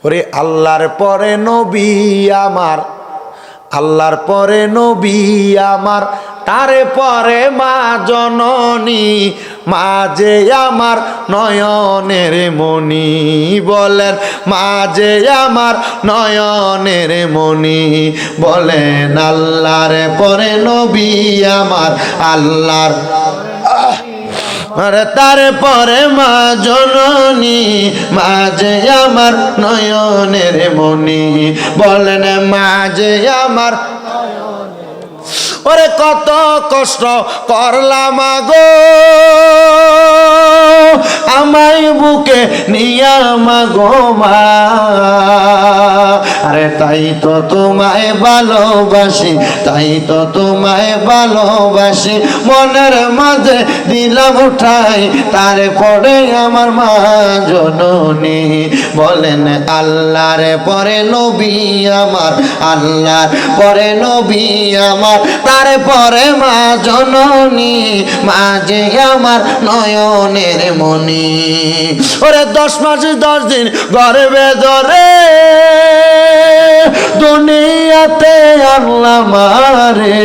ওরে আল্লাহর পরে নবী আমার, আল্লাহর পরে নবী আমার, তারে পরে মা জননী, মা যে আমার নয়নের মণি। বলেন মা যে আমার নয়নের মণি। বলেন আল্লাহর পরে নবী আমার, আল্লাহর আরে তারপরে মা জননী, মা যে আমার নয়নের মণি। বলেন মা যে আমার, ওরে কত কষ্ট করলাম গো আমায় বুকে নিয়া মাগো মা। আরে তাই তো তোমায় ভালোবাসি, তাই তো তোমায় ভালোবাসি, মনের মাঝে দিলাম উঠাই, তারপরে আমার মা জননী। বলেন আল্লাহর পরে নবী আমার, আল্লাহর পরে নবী আমার, তারপরে মা জননী, মা যে আমার নয়নের মণি। ওরে 10 মাস 10 দিন গর্ভে ধরে দুনিয়াতে আল্লাহ মারে।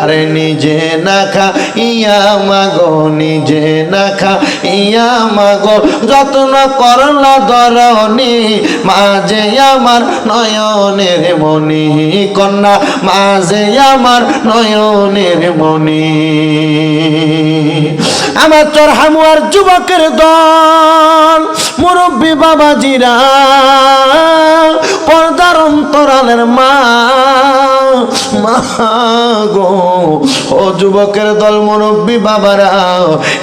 আরে নিজে না খা ইয়া মাগো, নিজে না খা ইয়া মাগো, যত্ন করলা ধরনী, মা যে আমার নয়নের মণি। কন্যা মা যে আমার নয়নের মণি। আমার চরহামুয়ার যুবকের দল, মুরব্বী বাবাজিরা, পর্দার অন্তরালের মা, মা গো ও যুবকের দল, মুরব্বী বাবারা,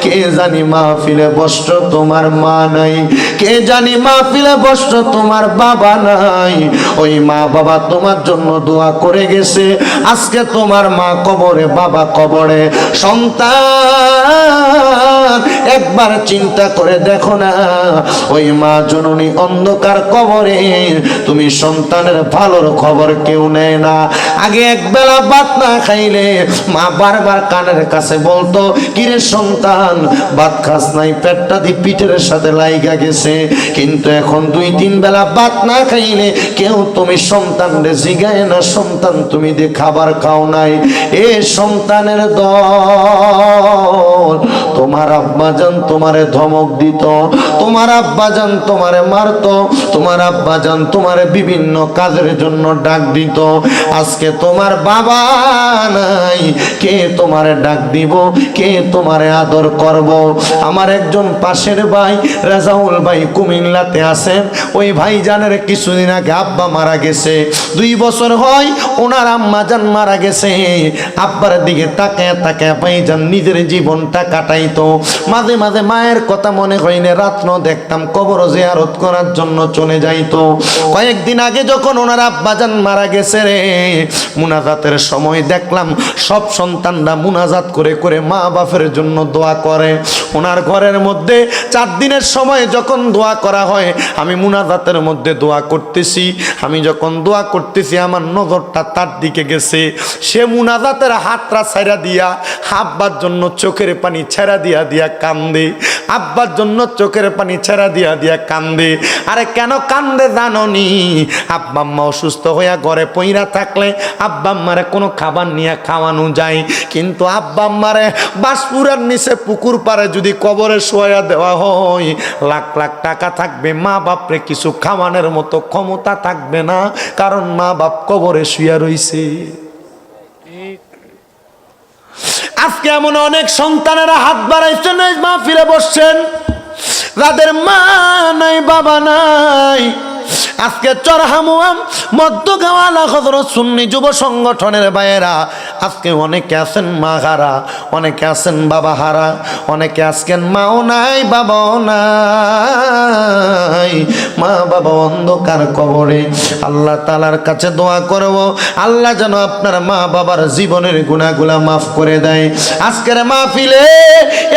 কে জানি মাহফিলে বসত তোমার মা নাই, কে জানি মাহফিলে বসত তোমার বাবা নাই। ওই মা বাবা তোমার জন্য দোয়া করে গেছে, আজকে তোমার মা কবরে, বাবা কবরে। সন্তান একবার চিন্তা করে দেখো না, ওই মা জননী অন্ধকার কবরে, তুমি সন্তানের ভালোর খবর কেউ নেয় না। আগে একবেলা ভাত না খাইলে মা বারবার কানের কাছে বলতো, কিরে সন্তান ভাত খাস নাই, পেটটা দি পিঠের সাথে লাইগা গেছে। কিন্তু এখন 2-3 বেলা ভাত না খাইলে কেউ তুমি সন্তানরে জিগায় না, সন্তান তুমি যে খাবার খাও নাই। এ সন্তানের দল, তোমার আব্বাজান তোমারে ধমক দিত, তোমার আব্বাজান তোমারে মারতো, তোমার আব্বাজান তোমারে বিভিন্ন কাজের জন্য ডাক দিত। আজকে তোমার বাবা নাই, কে তোমারে ডাক দিব, কে তোমারে আদর করব? আমার একজন পাশের ভাই রাজাউল ভাই কুমিল্লাতে আছেন, ওই ভাইজানের কিছুদিন আগে আব্বা মারা গেছে। 2 বছর হয় ওনার আম্মাজান মারা গেছে। আব্বার দিকে তাকায় তাকায় ভাইজান নিজের জীবনটা কাটাইতো। মাঝে মাঝে মায়ের কথা মনে হইলে রাত্র দেখতাম কবর জিয়ারত করার জন্য চলে যাইতো। কয়েকদিন আগে যখন ওনার আব্বাজান মারা গেছে রে, মুনাজাতের সময় দেখলাম সব সন্তানরা মুনাজাত করে করে মা বাপের জন্য দোয়া করে। ওনার ঘরের মধ্যে 4 দিনের সময় যখন দোয়া করা হয়, আমি মুনাজাতের মধ্যে দোয়া করতেছি। আমি যখন দোয়া করতেছি আমার নজরটা তার দিকে গেছে। সে মুনাজাতের হাতটা ছাইরা দিয়া আব্বার জন্য চোখের পানি ছেড়া দিয়া দিয়া কান্দে, আব্বার জন্য চোখের পানি ছেড়া দিয়া দিয়া কান্দে। আরে কেন কান্দে জাননি? আব্বা আম্মা অসুস্থ হইয়া ঘরে পইরা থাকলে আব্বা আম্মারে কোনো খাবার নিয়ে খাওয়ানো যায়, কিন্তু আব্বা আম্মারে বাসপুরার নিচে পুকুর পাড়ে যদি কবরে শোয়া দেওয়া হয়, লাখ লাখ টাকা থাকবে, মা বাপরে কিছু খাওয়ানোর মতো ক্ষমতা থাকবে না, কারণ মা বাপ কবরে শুয়া রইছে। আজকে এমন অনেক সন্তানেরা হাত বাড়াইছেন, মা ফিরে বসছেন, যাদের মা নাই বাবা নাই। আজকে চরহামুয়াম মধ্যগাওয়ালা হযরত সুন্নি যুব সংগঠনের ভাইয়েরা আজকে অনেকে আছেন মা হারা, অনেকে আছেন বাবা হারা, অনেকে আজকে মাও নাই বাবাও নাই, মা বাবা অন্ধকার কবরে। আল্লাহ তাআলার কাছে দোয়া করব, আল্লাহ যেন আপনার মা বাবার জীবনের গুনাহগুলা মাফ করে দেয়। আজকের মাহফিলে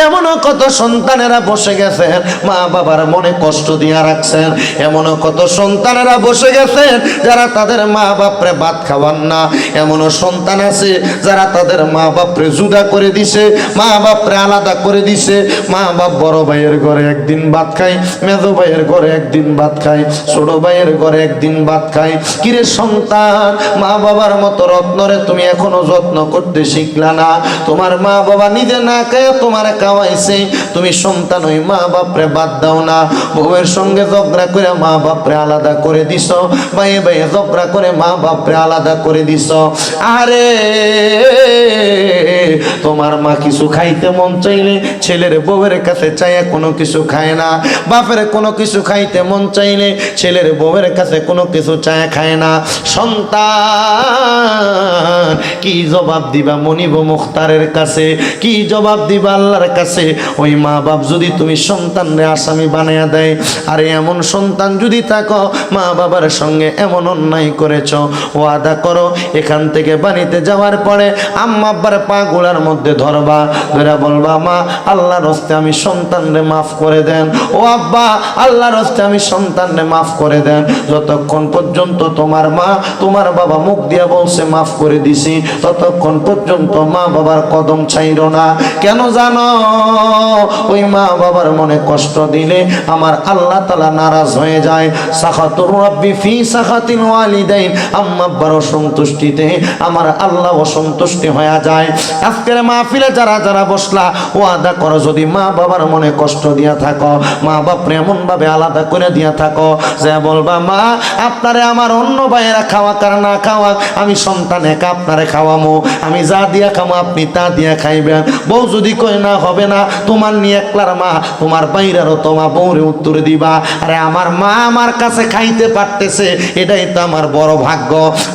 এমনও কত সন্তানেরা বসে গেছেন মা বাবার মনে কষ্ট দিয়া রাখছেন, এমনও কত সন্তানেরা বসে গেছেন যারা তাদের মা বাপরে ভাত খাওয়ান না। এমনও সন্তান আছে যারা তাদের মা বাপরে জুদা করে দিছে, মা বাপরে আলাদা করে দিছে। মা বাপ বড় ভাইয়ের ঘরে একদিন ভাত খায়, মেজো ভাইয়ের ঘরে একদিন ভাত খায়, ছোট ভাইয়ের ঘরে একদিন ভাত খায়। কিরে সন্তান, মা বাবার মতো রত্নরে তুমি এখনো যত্ন করতে শিখলা না। তোমার মা বাবা নিজে না খায় তোমার খাওয়াইছে, তুমি সন্তান ওই মা বাপরে বাদ দাও না। বউয়ের সঙ্গে ঝগড়া করে মা বাপরে আলাদা করে দিছ, ভাইয়ে ভাইয়ে ঝগড়া করে মা বাপরে আলাদা করে দিছ। আরে তোমার মা কিছু খাইতে মন চাইলে ছেলের বউয়ের কাছে চাইয়া কোনো কিছু খায় না, বাপের কোনো কিছু খাইতে মন চাইলে ছেলের বউয়ের কাছে কোনো কিছু চায়া খায় না। সন্তান কি জবাব দিবা মনিব মুখতারের কাছে, কি জবাব দিবা আল্লাহর কাছে? ওই মা বাপ যদি তুমি সন্তানরে আসামি বানায়া দেয়, আরে এমন সন্তান যদি থাকো মা বাবার সঙ্গে এমন অন্যায় করেছ, ওয়াদা করো এখান থেকে বাড়িতে যাওয়ার পরে আম্মা আব্বার পা গোলার মধ্যে ধরবা, ধরে বলবা মা আল্লাহর হস্তে আমি সন্তানরে মাফ করে দেন, ও আব্বা আল্লাহর হস্তে আমি সন্তানরে মাফ করে দেন। যতক্ষণ পর্যন্ত তোমার মা তোমার বাবা মুখ দিয়া বলছে মাফ করে দিছি, ততক্ষণ পর্যন্ত মা বাবার কদম ছাইরো না। কেন জানো? ওই মা বাবার মনে কষ্ট দিলে আমার আল্লাহ তাআলা নারাজ হয়ে যায়। সাখাতুর রাব্বি ফি সাখাতিল ওয়ালিদাইন, আম্মা আব্বার অসন্তুষ্টিতে আমার আল্লাহ অসন্তুষ্টি হয়ে যায়। আজকের মাহফিলে যারা যারা বসলা, ওয়াদা করো যদি মা বাবার মনে কষ্ট দিয়া থাকো, মা বাপরে এমন ভাবে আলাদা করে দিয়া থাকো যে বলবা মা আপনারে আমার অন্য ভাইয়েরা খাওয়াক আর না খাওয়াক, আমি সন্তান একা আপনারে খাওয়ামো, আমি যা দিয়া খামো আপনি তা দিয়া খাইবেন। বউ যদি কই না হবে না, তোমার নিয়ে একলার মা, তোমার বাইরেরও তোমার বউরে উত্তর দিবা আরে আমার মা আমার কাছে খাইতে পারতেছে, এটাই তো আমার বড় ভাগ্য।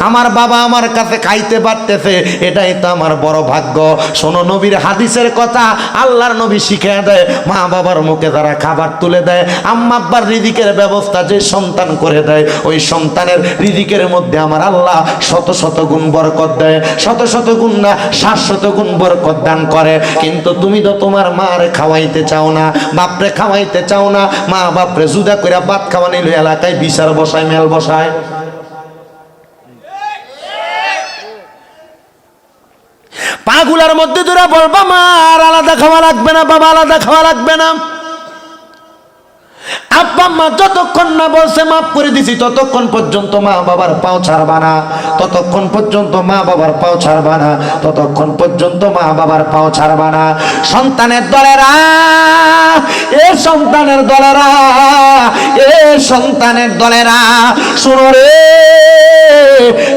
আমার বাবা আমার কাছে খাইতে পারতেছে, এটাই তো আমার বড় ভাগ্য। শোনো নবীর হাদিসের কথা, আল্লাহর নবী শিখিয়ে দেয় মা বাবার মুখে যারা খাবার তুলে দেয়, আম্মা আব্বার রিজিকের ব্যবস্থা যে সন্তান করে দেয়, ওই সন্তানের রিজিকের মধ্যে আমার আল্লাহ শত শত গুণ বরকত দেয়, শত শত গুণ না 700 গুণ বরকত দান করে। কিন্তু তুমি তো তোমার মারে খাওয়াইতে চাও না, বাপরে খাওয়াইতে চাও না, মা বাপরে জুদা করে ভাত খাওয়ানি লই এলাকায় বিচার বসায়, মেল বসায়। পাগুলার মধ্যে তোরা বলবা মা আর আলাদা খাওয়া লাগবে না, বাবা আলাদা খাওয়া লাগবে না। আব্বা মা যতক্ষণ না বলছে মাফ করে দিছি, ততক্ষণ পর্যন্ত মা বাবার পাও ছাড়বা না, ততক্ষণ পর্যন্ত মা বাবার পাও ছাড়বা না, ততক্ষণ পর্যন্ত মা বাবার পাও ছাড়বা না। সন্তানের দলেরা, এ সন্তানের দলেরা, এ সন্তানের দলেরা শোনো রে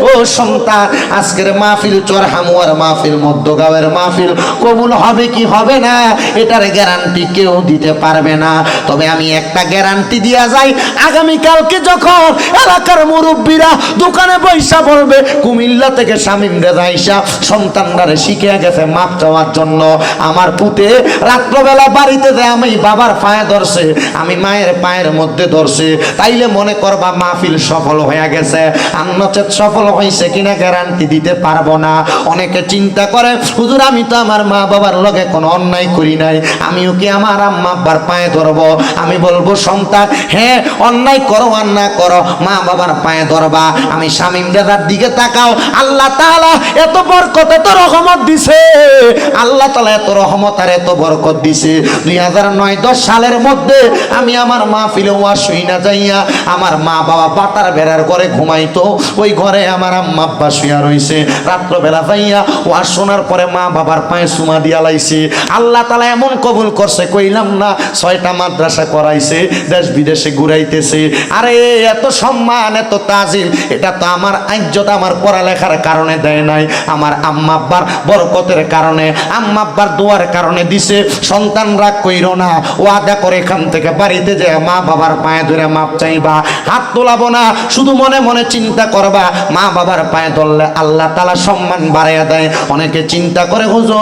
ও সন্তান, আজকের মাহফিল চরহামুয়ার মাহফিল, মধ্যগাঁওয়ের মাহফিল কবুল হবে কি হবে না এটার গ্যারান্টি কেউ দিতে পারবে না। তবে আমি একটা গ্যারান্টি দিয়া যাই, আগামীকালকে যখন এলাকার মুরব্বীরা দোকানে পয়সা বলবে কুমিল্লা থেকে শামীম রেজা আইসা সন্তানরা শিখিয়ে গেছে মাপ চাওয়ার জন্য, আমার পুতে রাত্রবেলা বাড়িতে যায় আমি বাবার পায়ে ধরছে, আমি মায়ের পায়ের মধ্যে ধরছে, তাইলে মনে করবা মাহফিল সফল হয়ে গেছে। নচেত সফল হয়েছে কিনা গ্যারান্টি দিতে পারবো না। অনেকে চিন্তা করে হুজুর আমি তো আমার মা বাবার লগে কোনো অন্যায় করি নাই, আমিও কি আমার আম্মা আব্বার পায়ে ধরবো? আমি বলবো সন্তান হ্যাঁ অন্যায় করো আর না করো মা বাবার পায়ে ধরবা। আমি শামীম রেজার দিকে তাকাও, আল্লাহ তাআলা এত বরকত এত রহমত দিছে, আল্লাহ তাআলা এত রহমত আর এত বরকত দিছে। 2009-10 সালের মধ্যে আমি আমার মাহফিলে ওয়াজ শুই না যাইয়া, আমার মা বাবা পাতার বেড়ার ঘরে ঘুমাইতো, ওই ঘরে আমার আম্মা আব্বা শুয়া রইছে, রাত্রবেলা যাইয়া ওয়াজ শোনার পরে মা বাবার পায়ে চুমা দিয়া লাইছে। আল্লাহ তাআলা এমন কবুল করছে কইলাম না, 6টা মাদ্রাসা করাইছে, দেশ বিদেশে ঘুরাইতেছে। আরে এত সম্মান এত তাজিম, এটা তো আমার ইজ্জত আমার পড়ালেখার কারণে দেয় নাই, আমার আম্মা আব্বার বরকতের কারণে, আম্মা আব্বার দোয়ার কারণে দিছে। সন্তান রাগ কইরো না, ওয়াদা করে এখান থেকে বাড়িতে যে মা বাবার পায়ে ধরে মাপ চাইবা, হাত তোলাবো না, শুধু মনে মনে চিন্তা করবা মা বাবার পায়ে ধরলে আল্লাহ তাআলা সম্মান বাড়াইয়া দেয়। অনেকে চিন্তা করে হুজুর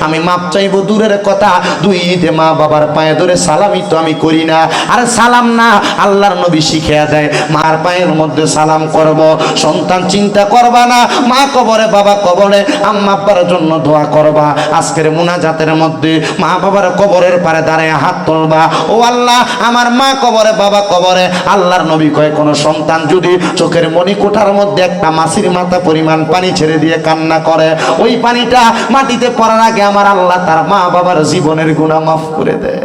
আমি মাপ চাইবো দূরের কথা, 2 ঈদে মা বাবার পায়ে ধরে সালামই তো আমি করি না। আরে সালাম না, আল্লাহর নবী শিখিয়ে দেয় মার পায়ের মধ্যে সালাম করব। সন্তান চিন্তা করবা না, মা কবরে বাবা কবরে, আম্মা আব্বার জন্য দোয়া করবা। আজকের মুনাজাতের মধ্যে মা বাবার কবরের পারে দাঁড়ায় হাত তুলবা, ও আল্লাহ আমার মা কবরে বাবা কবরে, আল্লাহর নবী কয় কোন সন্তান সন্তান যদি চোখের মণিকোঠার মধ্যে একটা মাছির মাথা পরিমাণ পানি ছেড়ে দিয়ে কান্না করে, ওই পানিটা মাটিতে পড়ার আগে আমার আল্লাহ তার মা বাবার জীবনের গুনাহ মাফ করে দেয়।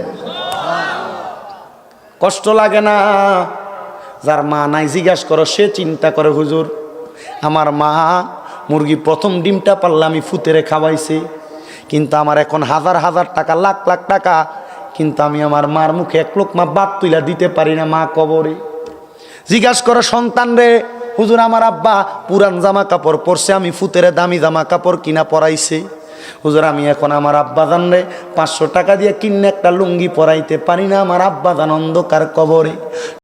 কষ্ট লাগে না? যার মা নাই জিজ্ঞাসা করো, সে চিন্তা করে হুজুর আমার মা মুরগি প্রথম ডিমটা পারলে আমি ফুতেরে খাওয়াইছি, কিন্তু আমার এখন হাজার হাজার টাকা লাখ লাখ টাকা, কিন্তু আমি আমার মার মুখে এক লোকমা ভাত তুইলা দিতে পারি না, মা কবরে। জিজ্ঞাসা করো সন্তান রে, হুজুর আমার আব্বা পুরান জামা কাপড় পরছে, আমি ফুতেরে দামি জামা কাপড় কিনা পরাইছে, হুজুর আমি এখন আমার আব্বা জান রে 500 টাকা দিয়ে কিনে একটা লুঙ্গি পরাইতে পারি না, আমার আব্বা জান অন্ধকার কবরে।